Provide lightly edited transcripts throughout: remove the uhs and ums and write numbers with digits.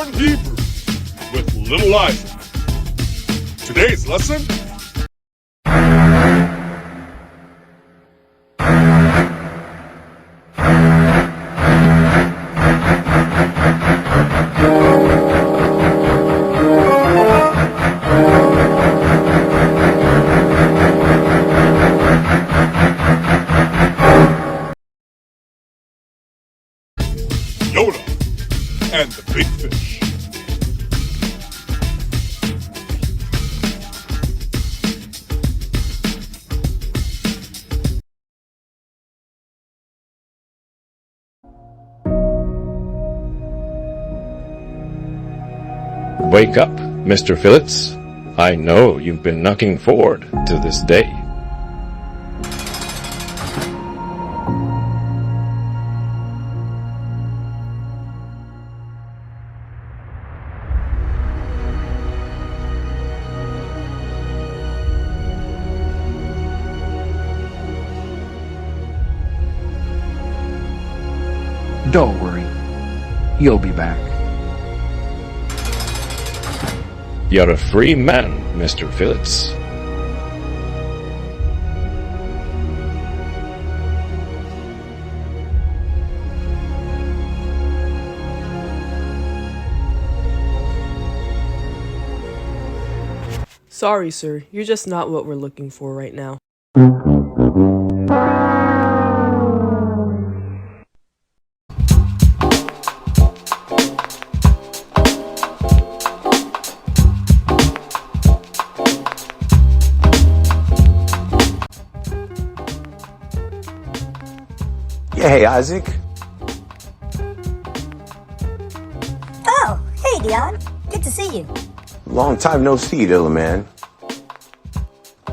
Learn Hebrew with Little Isaac. Today's lesson: Jonah and the Big Fish. Wake up, Mr. Phillips. I know you've been looking forward to this day. Don't worry. You'll be back. You're a free man, Mr. Phillips. Sorry, sir. You're just not what we're looking for right now. Yeah, hey, Isaac. Oh, hey, Dion. Good to see you. Long time no see, little man.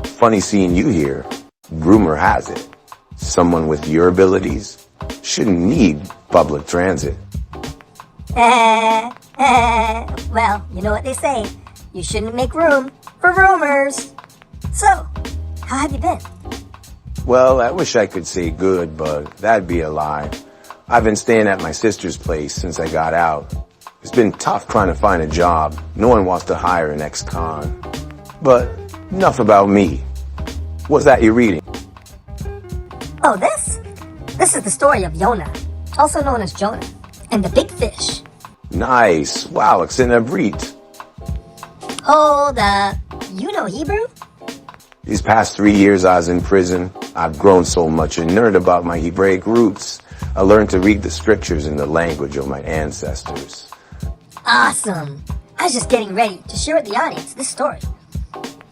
Funny seeing you here. Rumor has it, someone with your abilities shouldn't need public transit. Well, you know what they say. You shouldn't make room for rumors. So, how have you been? Well, I wish I could say good, but that'd be a lie. I've been staying at my sister's place since I got out. It's been tough trying to find a job. No one wants to hire an ex-con. But enough about me. What's that you're reading? Oh, this? This is the story of Jonah, also known as Jonah, and the Big Fish. Nice. Wow, it's in a breed. Hold up. You know Hebrew? These past 3 years I was in prison, I've grown so much and learned about my Hebraic roots. I learned to read the scriptures in the language of my ancestors. Awesome. I was just getting ready to share with the audience this story.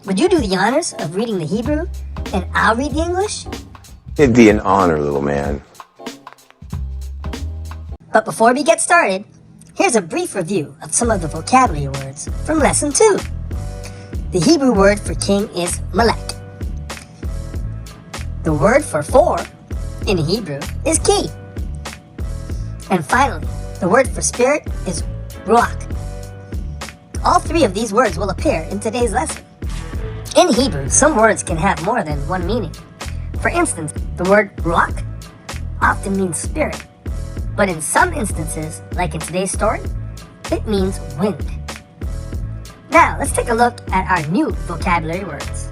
Would you do the honors of reading the Hebrew, and I'll read the English? It'd be an honor, little man. But before we get started, here's a brief review of some of the vocabulary words from Lesson 2. The Hebrew word for king is Melech. The word for four in Hebrew is ki. And finally, the word for spirit is ruach. All three of these words will appear in today's lesson. In Hebrew, some words can have more than one meaning. For instance, the word ruach often means spirit, but in some instances, like in today's story, it means wind. Now, let's take a look at our new vocabulary words.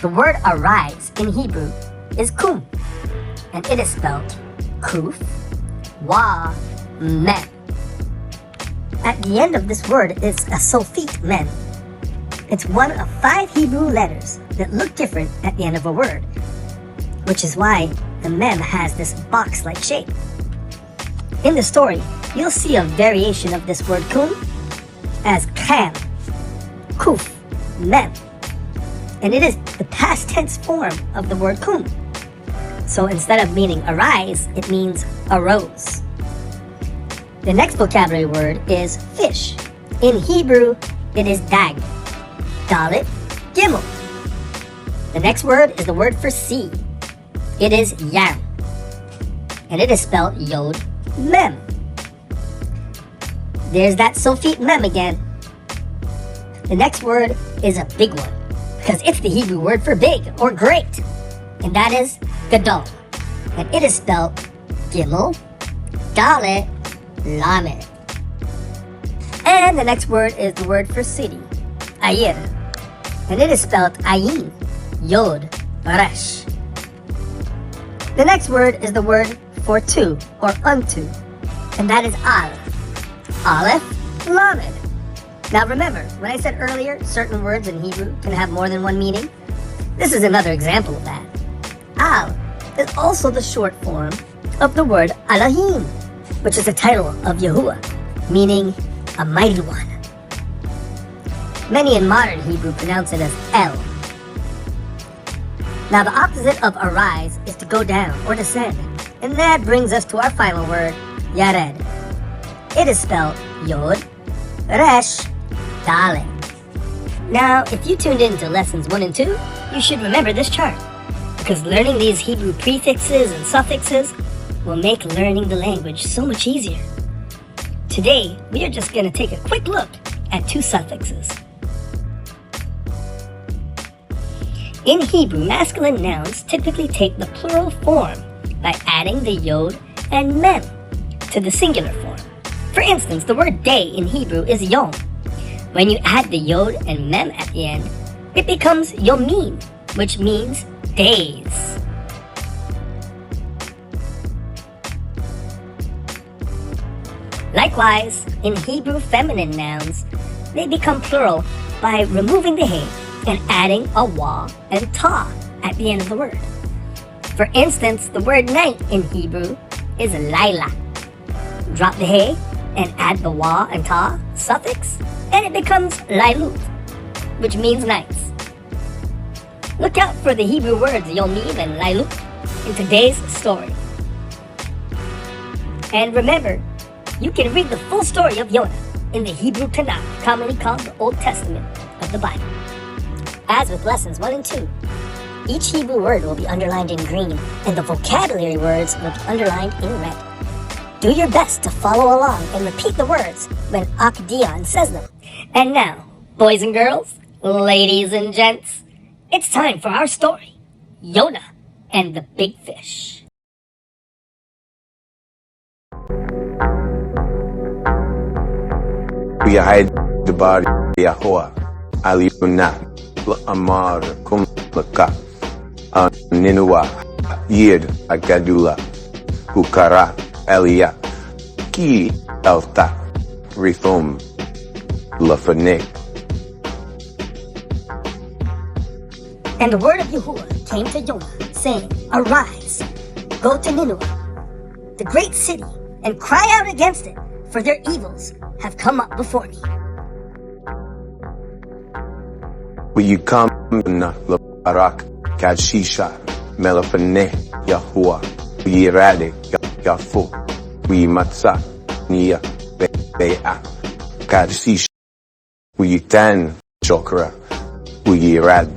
The word arise in Hebrew is Qum, and it is spelled Kuf, Wa, Mem. At the end of this word is a sulfite mem. It's one of 5 Hebrew letters that look different at the end of a word, which is why the mem has this box-like shape. In the story, you'll see a variation of this word Qum as Kam, Kuf, Mem, and it is the past tense form of the word Qum. So instead of meaning arise, it means arose. The next vocabulary word is fish. In Hebrew, it is dag, dalet, gimel. The next word is the word for sea. It is yam, and it is spelled yod, mem. There's that sulfite mem again. The next word is a big one, because it's the Hebrew word for big or great, and that is Gadol, and it is spelled Gimel, Dalet, Lamed. And the next word is the word for city, Eyr. And it is spelled Ayin, Yod, Resh. The next word is the word for to or unto, and that is Al. Aleph, Lamed. Now remember, when I said earlier, certain words in Hebrew can have more than one meaning? This is another example of that. Al is also the short form of the word Elohim, which is a title of Yahuwah, meaning a mighty one. Many in modern Hebrew pronounce it as El. Now the opposite of arise is to go down or descend, and that brings us to our final word, Yared. It is spelled Yod, Resh, Dalet. Now, if you tuned in to lessons 1 and 2, you should remember this chart, because learning these Hebrew prefixes and suffixes will make learning the language so much easier. Today, we are just going to take a quick look at 2 suffixes. In Hebrew, masculine nouns typically take the plural form by adding the yod and mem to the singular form. For instance, the word day in Hebrew is yom. When you add the yod and mem at the end, it becomes yomim, which means days. Likewise, in Hebrew feminine nouns, they become plural by removing the hey and adding a wa and ta at the end of the word. For instance, the word night in Hebrew is laila. Drop the hey and add the wa and ta suffix, and it becomes lailut, which means nights. Look out for the Hebrew words yomim and lailut in today's story. And remember, you can read the full story of Jonah in the Hebrew Tanakh, commonly called the Old Testament of the Bible. As with lessons 1 and 2, each Hebrew word will be underlined in green, and the vocabulary words will be underlined in red. Do your best to follow along and repeat the words when Dion says them. And now, boys and girls, ladies and gents, it's time for our story, Jonah and the Big Fish. We hide the body Yahuwah, Aliyunah, Amar, Qum-Arise, Ninuwa, Yared-Go-Down, Ukara, Elia, Ki, Elta, Rithom, Lafane. And the word of Yahuwah came to Jonah, saying, Arise, go to Nineveh, the great city, and cry out against it, for their evils have come up before me. Will you come na Barak, Kadshisha, Melafane, Yahuwah, Yirade, Yafu, We Matsa, Nia, Bea, Kadshisha, will you tan, Chokra, will Yirad,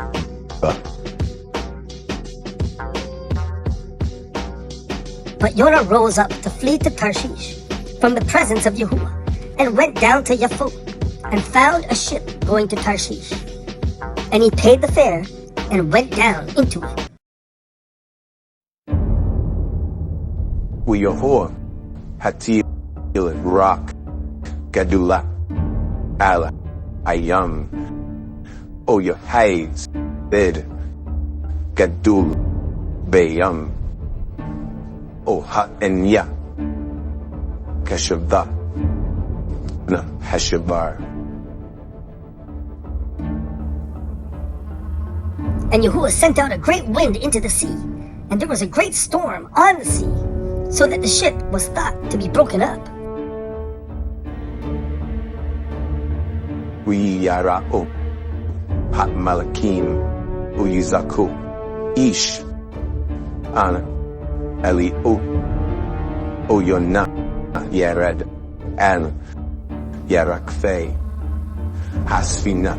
But Jonah rose up to flee to Tarshish from the presence of Yahuwah, and went down to Yafu, and found a ship going to Tarshish. And he paid the fare, and went down into it. We Yahuwah, Hatil, Rock, Gadula, Ala, Ayam, O Yahais, Bid, Gadul, Bayam, O Ha Enya, Kashavda, Na Hashabar. And Yahuwah sent out a great wind into the sea, and there was a great storm on the sea, so that the ship was thought to be broken up. We Yara'o, Hat Malakim, Uyizaku, Ish, Ana, Eli O Yonah, Yared, An, Yarakfe, Hasfina,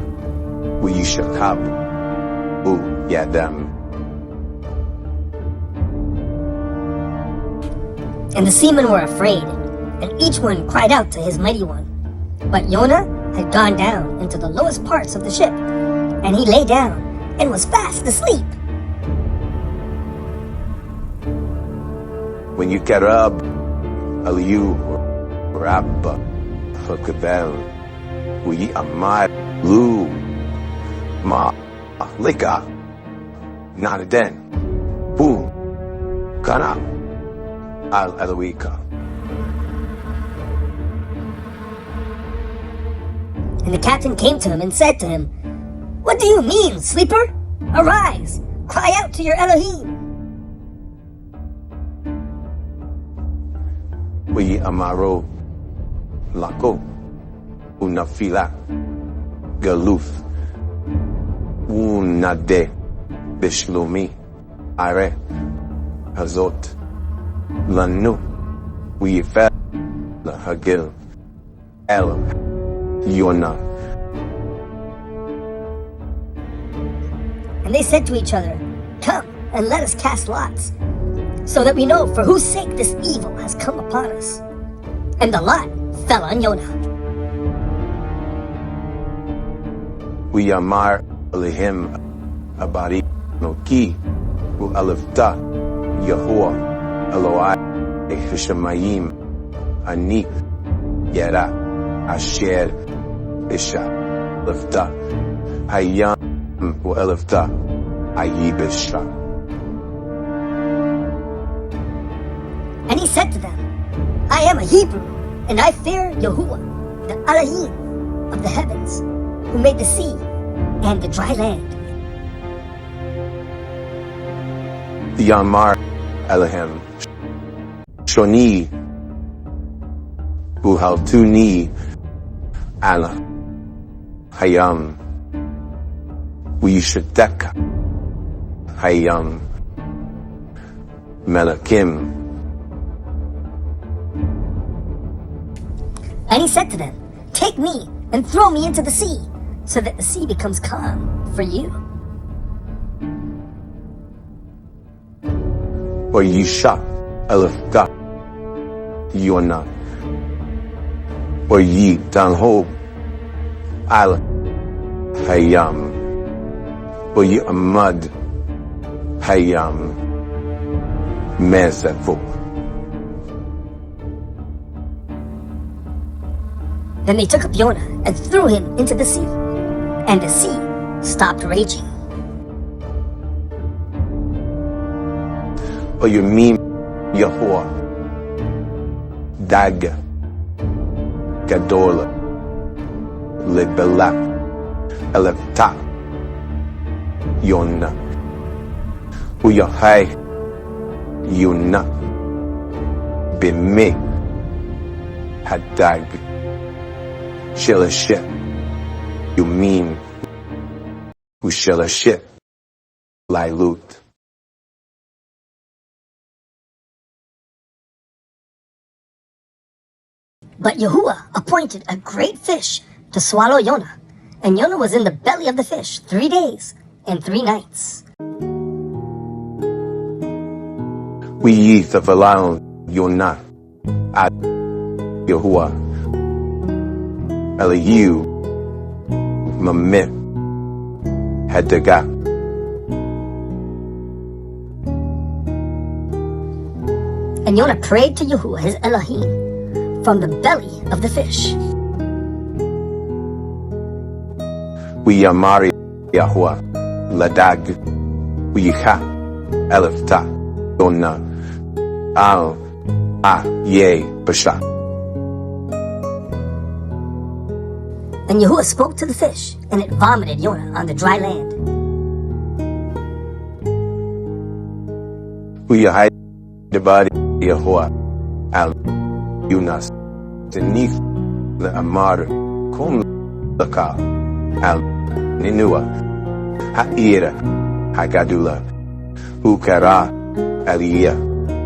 Uyishakab, U Yadam. And the seamen were afraid, and each one cried out to his mighty one. But Jonah had gone down into the lowest parts of the ship, and he lay down and was fast asleep. When you Karab, Aliyu, Rabba, Fakabel, We amar lu ma lika not a den. Boom. Kana al Eloika. And the captain came to him and said to him, "What do you mean, sleeper? Arise, cry out to your Elohim." We amaro lako unafila galuf unade bishlumi are hazot lanu we fel la hagil el Jonah. And they said to each other, "Come and let us cast lots, so that we know for whose sake this evil has come upon us." And the lot fell on Jonah. We amar lehim abari noki u alifta Yahuwah Eloi Hishamayim Ani Yera Asher Isha Lifta Hayam u Elifta Ayibisha. And he said to them, "I am a Hebrew, and I fear Yahuwah, the Elohim of the heavens, who made the sea and the dry land." Yamar Elohim Shoni Uhaltuni Ala Hayam Wishatek Hayam Melakim. And he said to them, "Take me and throw me into the sea, so that the sea becomes calm for you." Or Yisha Elifta Yona or Yi Danho Al Hayam or Yi Ahmad Hayam Mesefu. Then they took up Jonah and threw him into the sea, and the sea stopped raging. Or you mean Yahuwah Dag Gadol Libelak Elefta Yona Uyahai Yuna Bime Hadag Shilashit. You mean Ushilashit Lailut. But Yahuwah appointed a great fish to swallow Jonah, and Jonah was in the belly of the fish 3 days and 3 nights. We eat the Valal Yonah at Yahuwah Elihu Mamit Hedaga. And Jonah prayed to Yahuwah his Elohim from the belly of the fish. We amari Yahuwah Ladag We ha Elifta Yonah Al Ye Basha. And Yahuwah spoke to the fish, and it vomited Jonah on the dry land. We hide the body Yahuwah Al Yunas Denif the Amar Kum Laka Al Ninua Ha'ira Hagadula Ukara Aliyah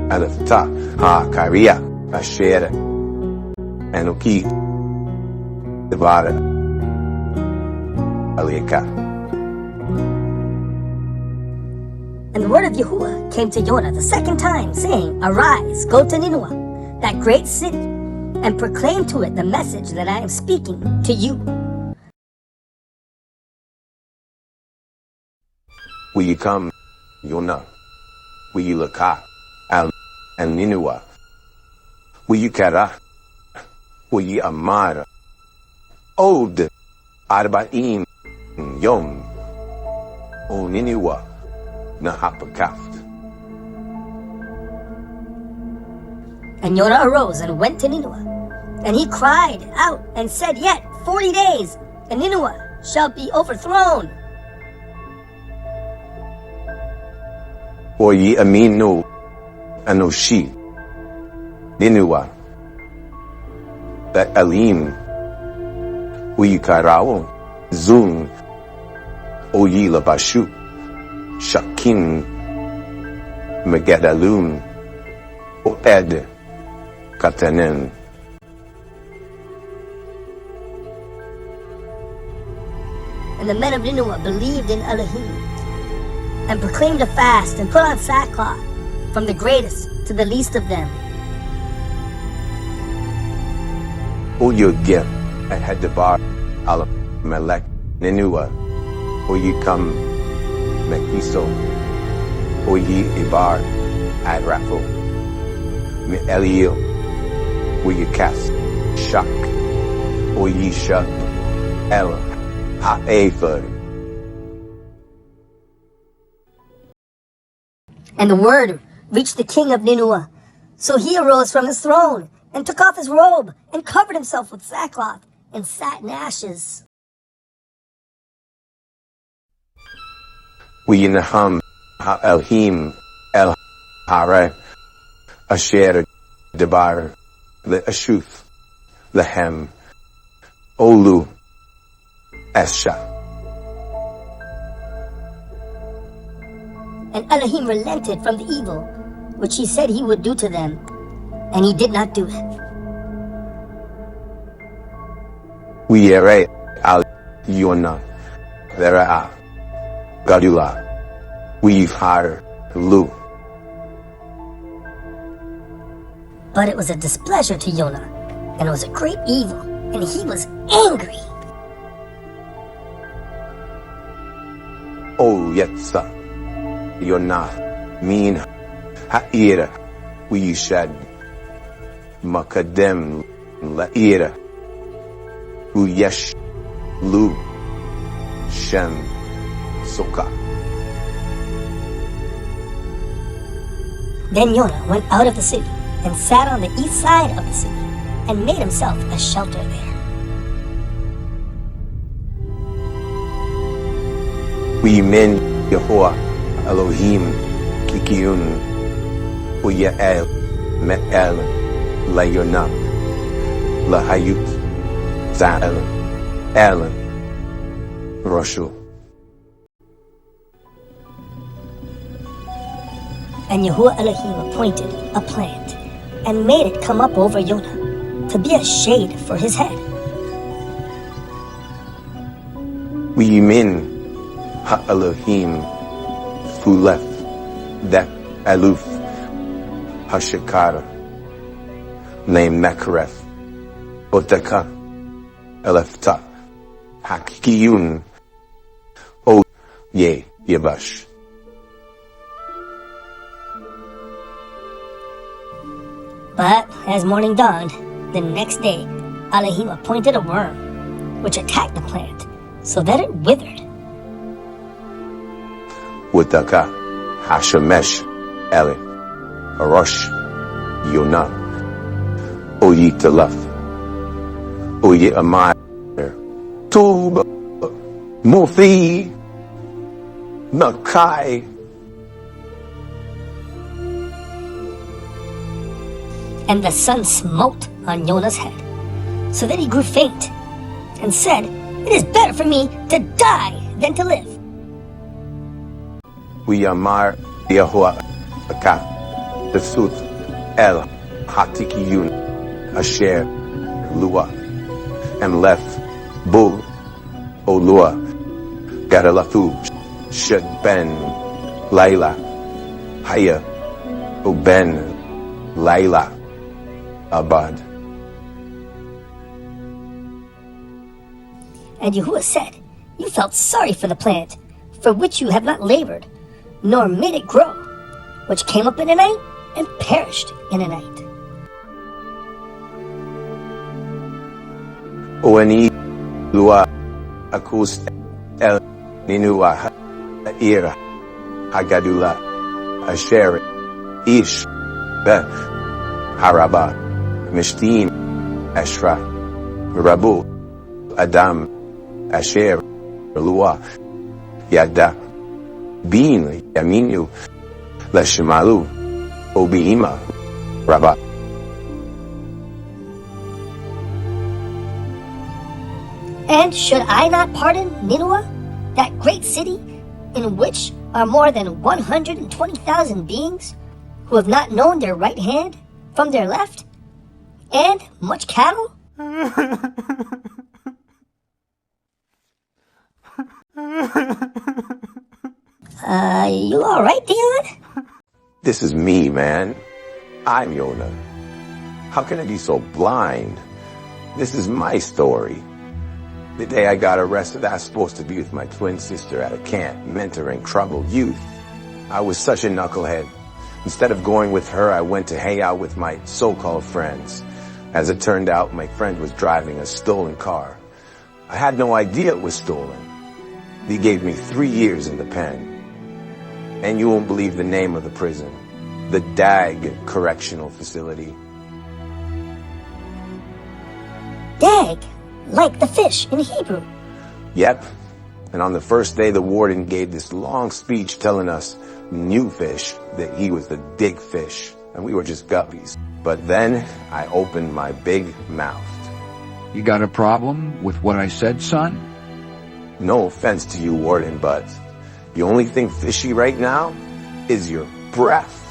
Alifta Ha-Karia Asher Anuki Devara Aliyaka. And the word of Yahuwah came to Jonah the second time, saying, "Arise, go to Nineveh, that great city, and proclaim to it the message that I am speaking to you." Will you come, Yonah? Will you look Al and Nineveh? Will you Kara? Will you Amar? Od arba'in yom oniniwa nahapakaft. And Jonah arose and went to Nineveh. And he cried out and said, Yet 40 days, and Nineveh shall be overthrown. O ye aminu anoshi Nineveh that Elim Uyikarao Zun Oyila Bashu Shakin Megadalun Oed Katanen. And the men of Nineveh believed in Elohim, and proclaimed a fast, and put on sackcloth, from the greatest to the least of them. Uyugim had the bar Al Melech Ninua Uyikam Mekiso Uyi Ibar Adrafo Me Eliel Uyikas Shak Uyishak El Ha'efer. And the word reached the king of Nineveh. So he arose from his throne, and took off his robe, and covered himself with sackcloth, and sat in ashes. Uyinaham Ha'elhim El Hare Asher Debar Le Ashuth Lehem Olu Esha. And Elohim relented from the evil which he said he would do to them, and he did not do it. Uyere Al Yona Vera Gadula Uyifhar Lu. But it was a displeasure to Jonah, and it was a great evil, and he was angry. O Yetsa Yonah Min Ha'ira Uyishad Makadem La'ira Uyesh Lu Shem Soka. Then Jonah went out of the city, and sat on the east side of the city, and made himself a shelter there. We men Yehovah Elohim Kikiyun Uyael Me'el Layonah Lahayut Zal El Roshu. And Yahuwah Elohim appointed a plant, and made it come up over Jonah, to be a shade for his head. We men Ha-Elohim who left that Aluf Hashakara named Makareth Otaka Elefta Hakiyun O Ye Yebash. But as morning dawned, the next day, Elohim appointed a worm, which attacked the plant, so that it withered. Utaka Hashemesh Eli Arosh Yonah Oyi Talaf Oyi Amar Tub Mufi Nakai. And the sun smote on Jonah's head, so that he grew faint, and said, It is better for me to die than to live. We Amar Yahuwah Aka Tesut El Hatikiyun Asher Lua, and left Bul Olua Gadalathu Shed Ben Laila Haya Oben Laila Abad. And Yahuwah said, You felt sorry for the plant, for which you have not labored, nor made it grow, which came up in a night, and perished in a night. Oni Lua Akus El Ninua Ira Hagadula Asher Ish Be Haraba Mishtim Ashra Rabu Adam Asher Lua Yada Bin Yaminu Leshimalu Obiima Rabba. And should I not pardon Nineveh, that great city in which are more than 120,000 beings who have not known their right hand from their left, and much cattle? You alright, Dion? This is me, man. I'm Jonah. How can I be so blind? This is my story. The day I got arrested, I was supposed to be with my twin sister at a camp, mentoring troubled youth. I was such a knucklehead. Instead of going with her, I went to hang out with my so-called friends. As it turned out, my friend was driving a stolen car. I had no idea it was stolen. They gave me 3 years in the pen. And you won't believe the name of the prison. The Dag Correctional Facility. Dag, like the fish in Hebrew. Yep. And on the first day, the warden gave this long speech telling us new fish that he was the big fish, and we were just guppies. But then I opened my big mouth. You got a problem with what I said, son? No offense to you, warden, but the only thing fishy right now is your breath.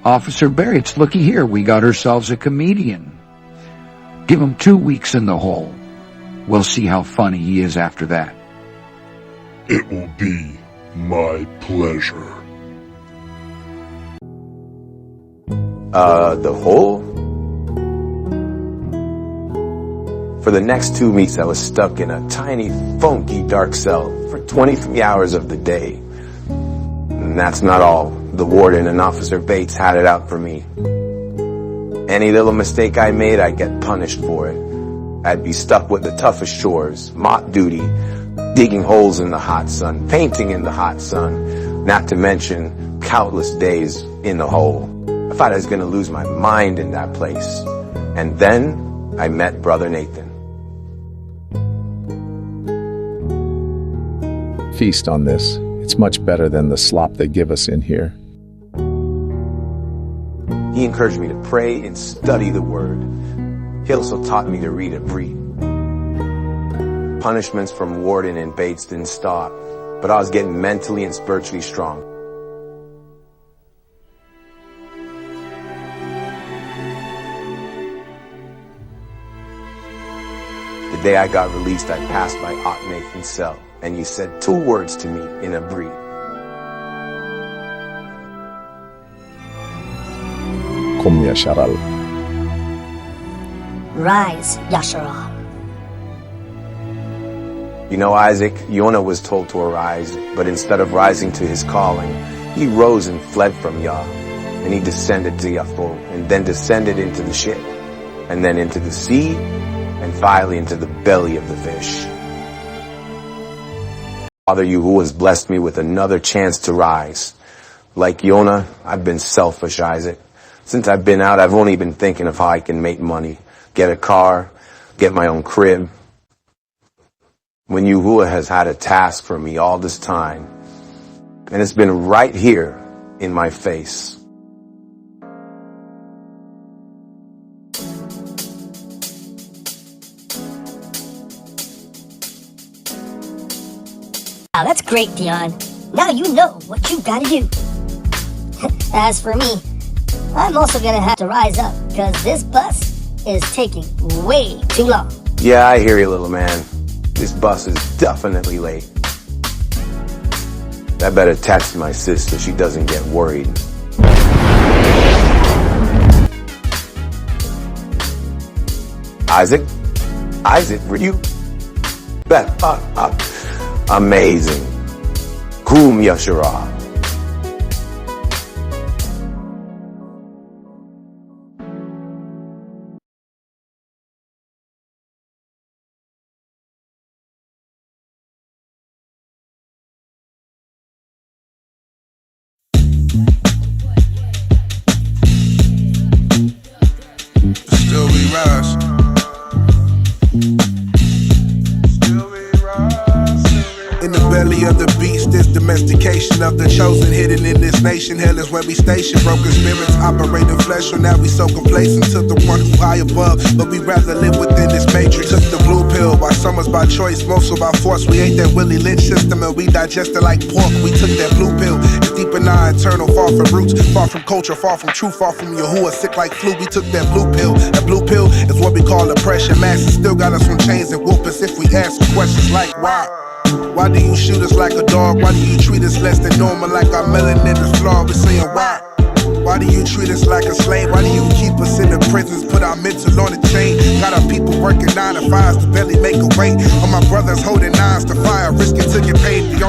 Officer Barrett's looky here. We got ourselves a comedian. Give him 2 weeks in the hole. We'll see how funny he is after that. It will be my pleasure. The hole? For the next 2 weeks, I was stuck in a tiny, funky, dark cell for 23 hours of the day. And that's not all. The warden and Officer Bates had it out for me. Any little mistake I made, I'd get punished for it. I'd be stuck with the toughest chores, mop duty, digging holes in the hot sun, painting in the hot sun, not to mention countless days in the hole. I thought I was going to lose my mind in that place. And then I met Brother Nathan. Feast on this. It's much better than the slop they give us in here. He encouraged me to pray and study the Word. He also taught me to read a breed. Punishments from Warden and Bates didn't stop, but I was getting mentally and spiritually strong. The day I got released, I passed by Aunt Nathan's cell, and you said 2 words to me in a breed. Qum-Arise. Rise, Yasharal. You know, Isaac, Jonah was told to arise, but instead of rising to his calling, he rose and fled from Yah. And he descended to Yafo, and then descended into the ship, and then into the sea, and finally into the belly of the fish. Father Yahuwah has blessed me with another chance to rise. Like Jonah, I've been selfish, Isaac. Since I've been out, I've only been thinking of how I can make money, get a car, get my own crib. When Yahuwah has had a task for me all this time, and it's been right here in my face. Wow, that's great, Dion. Now you know what you gotta do. As for me, I'm also gonna have to rise up, because this bus is taking way too long. Yeah, I hear you, little man. This bus is definitely late. I better text my sis so she doesn't get worried. Isaac? Isaac, were you? Amazing. Qum-Arise. rise. In the belly of the beast is domestication of the chosen, hidden in this nation. Hell is where we station. Broken spirits operate in flesh, so now we so complacent to the one who high above, but we rather live within this matrix. Took the blue pill, while some is by choice, most are by force. We ate that Willie Lynch system and we digested like pork. We took that blue pill, it's deep in our internal, far from roots, far from culture, far from truth, far from Yahuwah, sick like flu. We took that blue pill. That blue pill is what we call oppression. Masses still got us on chains and whoop us if we ask questions like why? Why do you shoot us like a dog? Why do you treat us less than normal, like our melanin is flawed? We're saying why? Why do you treat us like a slave? Why do you keep us in the prisons, put our mental on the chain? Got our people working 9 to 5s to barely make a way. All my brothers holding 9s to fire, risking to get paid.